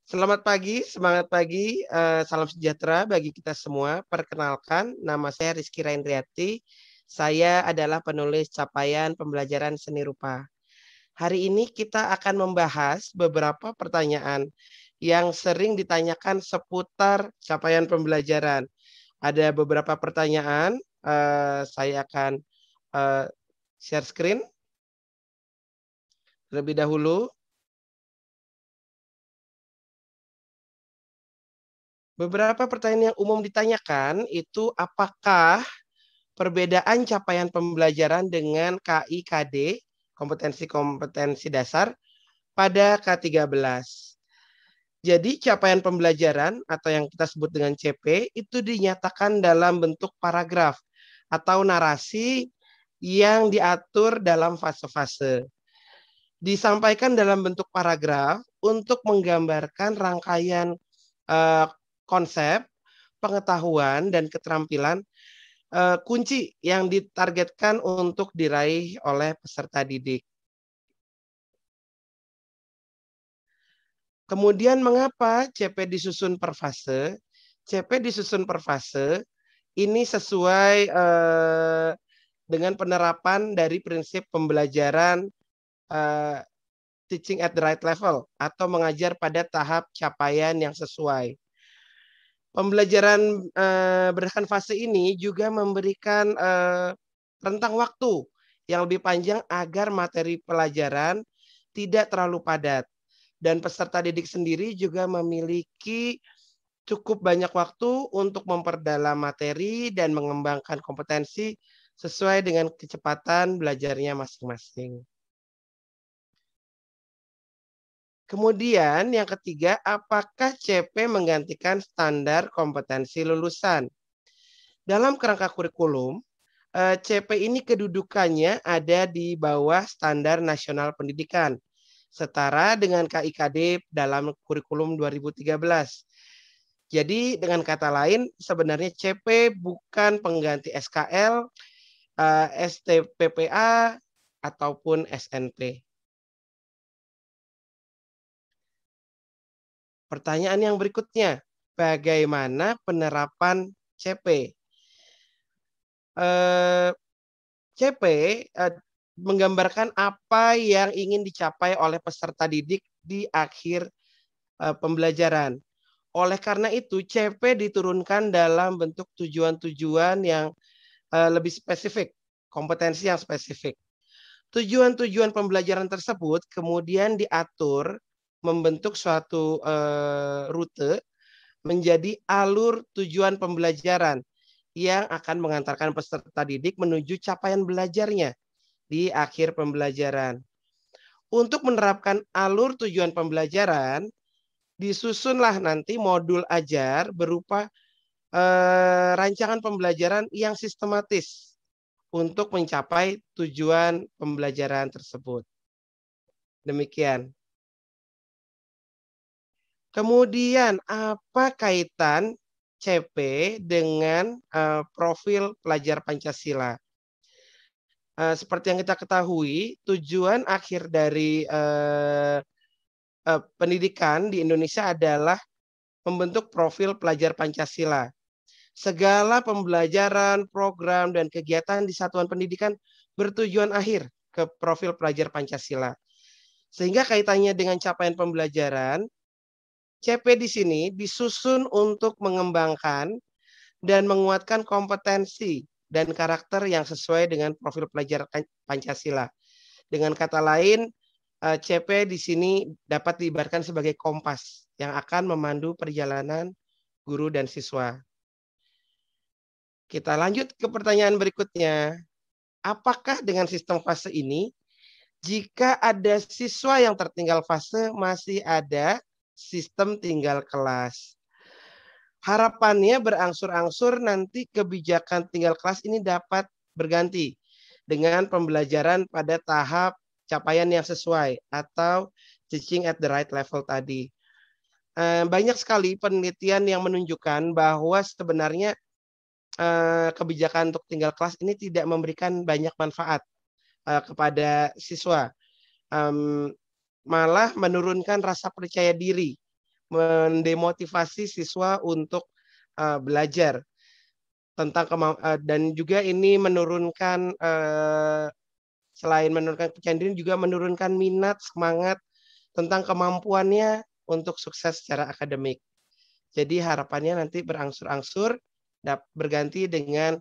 Selamat pagi, semangat pagi, salam sejahtera bagi kita semua. Perkenalkan, nama saya Rizky Raindriati. Saya adalah penulis capaian pembelajaran seni rupa. Hari ini kita akan membahas beberapa pertanyaan yang sering ditanyakan seputar capaian pembelajaran. Ada beberapa pertanyaan, saya akan eh, share screen terlebih dahulu. Beberapa pertanyaan yang umum ditanyakan itu apakah perbedaan capaian pembelajaran dengan KIKD, kompetensi-kompetensi dasar, pada K13. Jadi capaian pembelajaran atau yang kita sebut dengan CP itu dinyatakan dalam bentuk paragraf atau narasi yang diatur dalam fase-fase. Disampaikan dalam bentuk paragraf untuk menggambarkan rangkaian konsep, pengetahuan, dan keterampilan kunci yang ditargetkan untuk diraih oleh peserta didik. Kemudian mengapa CP disusun per fase? CP disusun per fase ini sesuai dengan penerapan dari prinsip pembelajaran teaching at the right level atau mengajar pada tahap capaian yang sesuai. Pembelajaran berdasarkan fase ini juga memberikan rentang waktu yang lebih panjang agar materi pelajaran tidak terlalu padat. Dan peserta didik sendiri juga memiliki cukup banyak waktu untuk memperdalam materi dan mengembangkan kompetensi sesuai dengan kecepatan belajarnya masing-masing. Kemudian yang ketiga, apakah CP menggantikan standar kompetensi lulusan? Dalam kerangka kurikulum, CP ini kedudukannya ada di bawah standar nasional pendidikan, setara dengan KIKD dalam kurikulum 2013. Jadi dengan kata lain, sebenarnya CP bukan pengganti SKL, STPPA, ataupun SNP. Pertanyaan yang berikutnya, bagaimana penerapan CP? CP menggambarkan apa yang ingin dicapai oleh peserta didik di akhir pembelajaran. Oleh karena itu, CP diturunkan dalam bentuk tujuan-tujuan yang lebih spesifik, kompetensi yang spesifik. Tujuan-tujuan pembelajaran tersebut kemudian diatur membentuk suatu rute menjadi alur tujuan pembelajaran yang akan mengantarkan peserta didik menuju capaian belajarnya di akhir pembelajaran. Untuk menerapkan alur tujuan pembelajaran, disusunlah nanti modul ajar berupa rancangan pembelajaran yang sistematis untuk mencapai tujuan pembelajaran tersebut. Demikian. Kemudian apa kaitan CP dengan profil pelajar Pancasila? Seperti yang kita ketahui, tujuan akhir dari pendidikan di Indonesia adalah membentuk profil pelajar Pancasila. Segala pembelajaran, program, dan kegiatan di satuan pendidikan bertujuan akhir ke profil pelajar Pancasila. Sehingga kaitannya dengan capaian pembelajaran, CP di sini disusun untuk mengembangkan dan menguatkan kompetensi dan karakter yang sesuai dengan profil pelajar Pancasila. Dengan kata lain, CP di sini dapat diibaratkan sebagai kompas yang akan memandu perjalanan guru dan siswa. Kita lanjut ke pertanyaan berikutnya. Apakah dengan sistem fase ini, jika ada siswa yang tertinggal fase, masih ada sistem tinggal kelas? Harapannya berangsur-angsur nanti kebijakan tinggal kelas ini dapat berganti dengan pembelajaran pada tahap capaian yang sesuai atau teaching at the right level tadi. Banyak sekali penelitian yang menunjukkan bahwa sebenarnya kebijakan untuk tinggal kelas ini tidak memberikan banyak manfaat kepada siswa. Malah menurunkan rasa percaya diri mendemotivasi siswa untuk belajar tentang dan juga ini menurunkan selain menurunkan kecanduan juga menurunkan minat, semangat tentang kemampuannya untuk sukses secara akademik. Jadi harapannya nanti berangsur-angsur berganti dengan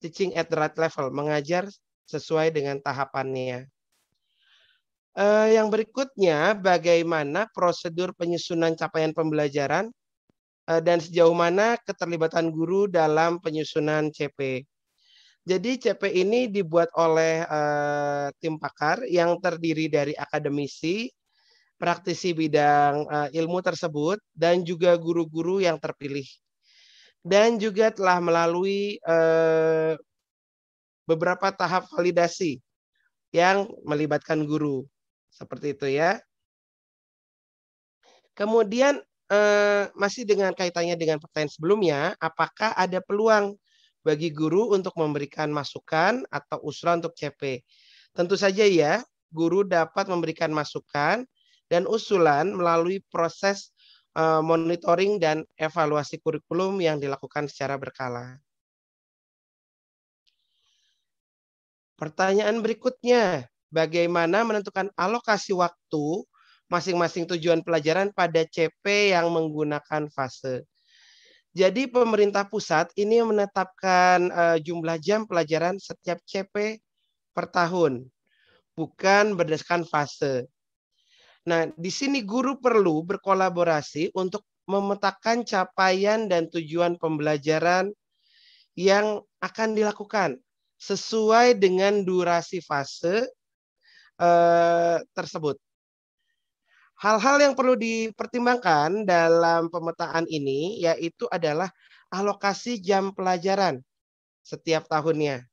teaching at the right level, mengajar sesuai dengan tahapannya. Yang berikutnya, bagaimana prosedur penyusunan capaian pembelajaran dan sejauh mana keterlibatan guru dalam penyusunan CP. Jadi CP ini dibuat oleh tim pakar yang terdiri dari akademisi, praktisi bidang ilmu tersebut, dan juga guru-guru yang terpilih. Dan juga telah melalui beberapa tahap validasi yang melibatkan guru. Seperti itu ya. Kemudian masih dengan kaitannya dengan pertanyaan sebelumnya, apakah ada peluang bagi guru untuk memberikan masukan atau usulan untuk CP? Tentu saja ya, guru dapat memberikan masukan dan usulan melalui proses monitoring dan evaluasi kurikulum yang dilakukan secara berkala. Pertanyaan berikutnya, bagaimana menentukan alokasi waktu masing-masing tujuan pelajaran pada CP yang menggunakan fase? Jadi pemerintah pusat ini menetapkan jumlah jam pelajaran setiap CP per tahun, bukan berdasarkan fase. Nah, di sini guru perlu berkolaborasi untuk memetakan capaian dan tujuan pembelajaran yang akan dilakukan sesuai dengan durasi fase tersebut. Hal-hal yang perlu dipertimbangkan dalam pemetaan ini yaitu adalah alokasi jam pelajaran setiap tahunnya.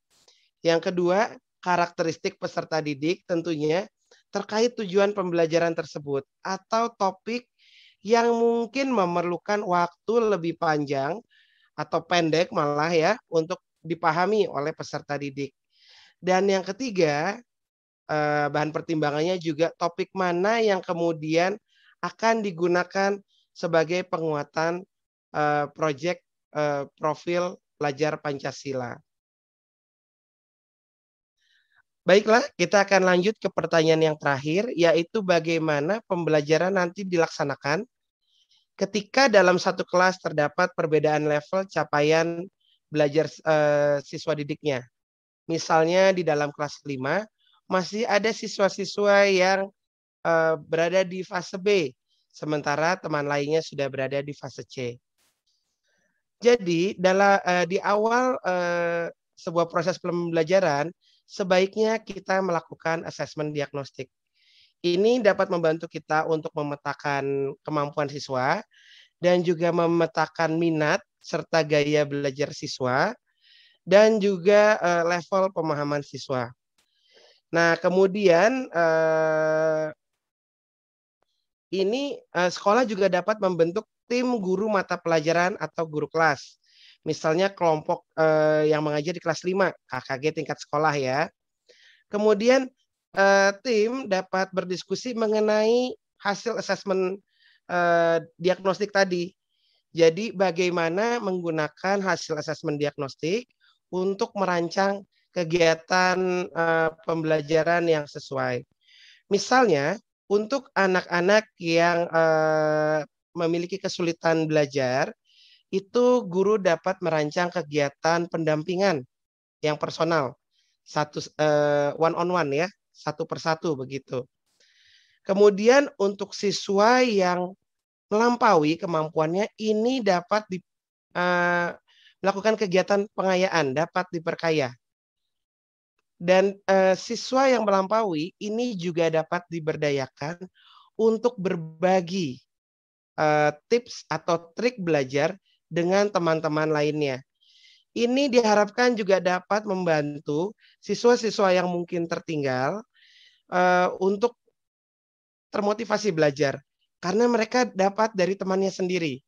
Yang kedua, karakteristik peserta didik tentunya terkait tujuan pembelajaran tersebut atau topik yang mungkin memerlukan waktu lebih panjang atau pendek malah ya untuk dipahami oleh peserta didik. Dan yang ketiga, bahan pertimbangannya juga topik mana yang kemudian akan digunakan sebagai penguatan proyek profil pelajar Pancasila. Baiklah, kita akan lanjut ke pertanyaan yang terakhir, yaitu bagaimana pembelajaran nanti dilaksanakan ketika dalam satu kelas terdapat perbedaan level capaian belajar siswa didiknya. Misalnya di dalam kelas 5, masih ada siswa-siswa yang berada di fase B, sementara teman lainnya sudah berada di fase C. Jadi di awal sebuah proses pembelajaran, sebaiknya kita melakukan asesmen diagnostik. Ini dapat membantu kita untuk memetakan kemampuan siswa dan juga memetakan minat serta gaya belajar siswa dan juga level pemahaman siswa. Nah, kemudian ini sekolah juga dapat membentuk tim guru mata pelajaran atau guru kelas. Misalnya kelompok yang mengajar di kelas 5, KKG tingkat sekolah ya. Kemudian tim dapat berdiskusi mengenai hasil asesmen diagnostik tadi. Jadi bagaimana menggunakan hasil asesmen diagnostik untuk merancang kegiatan pembelajaran yang sesuai. Misalnya untuk anak-anak yang memiliki kesulitan belajar, itu guru dapat merancang kegiatan pendampingan yang personal, one on one ya, satu persatu begitu. Kemudian untuk siswa yang melampaui kemampuannya, ini dapat melakukan kegiatan pengayaan, dapat diperkaya. Dan siswa yang melampaui ini juga dapat diberdayakan untuk berbagi tips atau trik belajar dengan teman-teman lainnya. Ini diharapkan juga dapat membantu siswa-siswa yang mungkin tertinggal untuk termotivasi belajar karena mereka dapat dari temannya sendiri.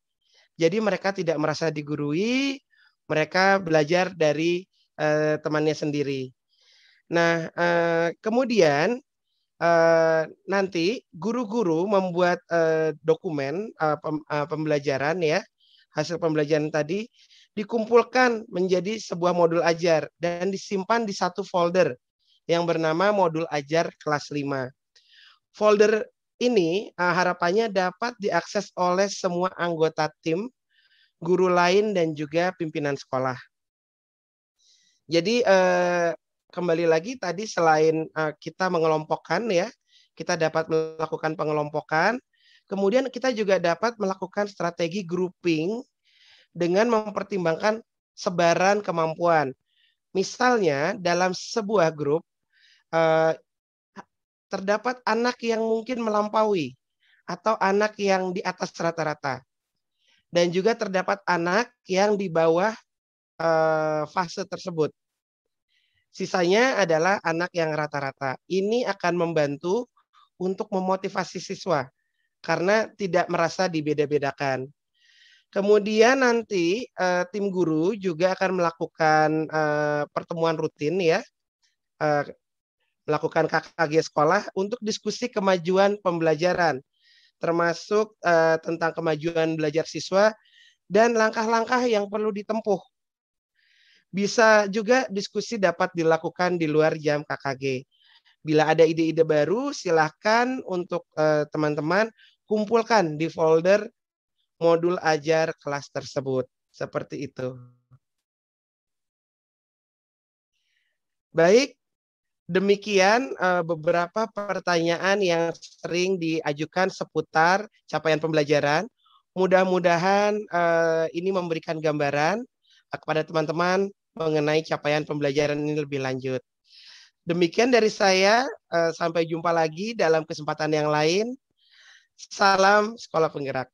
Jadi mereka tidak merasa digurui, mereka belajar dari temannya sendiri. Nah, kemudian nanti guru-guru membuat dokumen pembelajaran ya, hasil pembelajaran tadi dikumpulkan menjadi sebuah modul ajar dan disimpan di satu folder yang bernama modul ajar kelas 5. Folder ini harapannya dapat diakses oleh semua anggota tim, guru lain dan juga pimpinan sekolah. Jadi kembali lagi tadi selain kita mengelompokkan ya, kita dapat melakukan pengelompokan, kemudian kita juga dapat melakukan strategi grouping dengan mempertimbangkan sebaran kemampuan. Misalnya dalam sebuah grup terdapat anak yang mungkin melampaui atau anak yang di atas rata-rata. Dan juga terdapat anak yang di bawah fase tersebut. Sisanya adalah anak yang rata-rata. Ini akan membantu untuk memotivasi siswa karena tidak merasa dibeda-bedakan. Kemudian nanti tim guru juga akan melakukan pertemuan rutin ya, melakukan KKG sekolah untuk diskusi kemajuan pembelajaran, termasuk tentang kemajuan belajar siswa dan langkah-langkah yang perlu ditempuh. Bisa juga diskusi dapat dilakukan di luar jam KKG. Bila ada ide-ide baru, silakan untuk teman-teman kumpulkan di folder modul ajar kelas tersebut. Seperti itu. Baik, demikian beberapa pertanyaan yang sering diajukan seputar capaian pembelajaran. Mudah-mudahan ini memberikan gambaran kepada teman-teman mengenai capaian pembelajaran ini lebih lanjut. Demikian dari saya, sampai jumpa lagi dalam kesempatan yang lain. Salam Sekolah Penggerak.